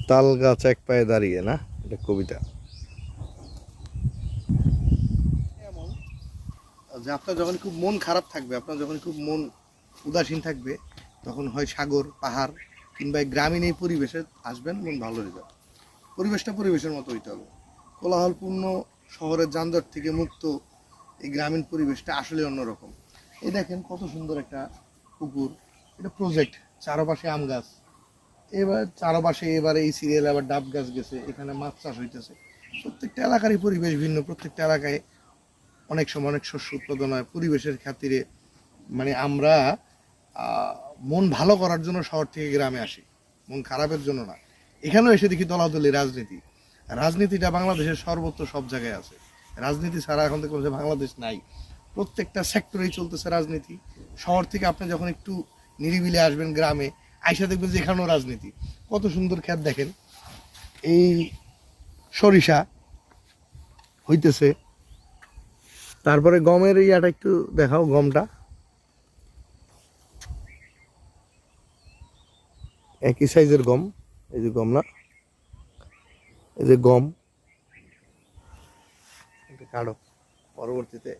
তাল গাছ এক পায়ে দাঁড়িয়ে, না এটা কবিতা। এমন যে আপনার যখন খুব মন খারাপ থাকবে, আপনার যখন খুব মন উদাসীন থাকবে, তখন হয় সাগর, পাহাড় কিংবা এই গ্রামীণ এই পরিবেশে আসবেন, মন ভালো হয়ে যাবে। পরিবেশটা পরিবেশের মতো হইতে হবে। কোলাহলপূর্ণ শহরের যানজট থেকে মুক্ত এই গ্রামীণ পরিবেশটা আসলে অন্যরকম। এই দেখেন কত সুন্দর একটা পুকুর, এটা প্রজেক্ট, চারপাশে আম গাছ, এবার চারপাশে এবার এই সিরিয়াল আবার ডাব গাছ গেছে, এখানে মাছ চাষ হইতেছে। প্রত্যেকটা এলাকারই পরিবেশ ভিন্ন, প্রত্যেকটা এলাকায় অনেক সময় অনেক শস্য উৎপাদন হয় পরিবেশের খাতিরে। মানে আমরা মন ভালো করার জন্য শহর থেকে গ্রামে আসি, মন খারাপের জন্য না। এখানেও এসে দেখি দলাদলি রাজনীতি। রাজনীতিটা বাংলাদেশের সর্বত্র সব জায়গায় আছে। রাজনীতি ছাড়া এখন থেকে বাংলাদেশ নাই। প্রত্যেকটা সেক্টরেই চলতেছে রাজনীতি। শহর থেকে আপনি যখন একটু নিরিবিলি আসবেন গ্রামে, আইসা দেখবেন যে এখানেও রাজনীতি। কত সুন্দর ক্ষেত দেখেন, এই সরিষা হইতেছে। তারপরে গমের ইয়াটা একটু দেখাও, গমটা একই সাইজের গম। এই যে গম, না এই যে গম, এটা কাটো পরবর্তীতে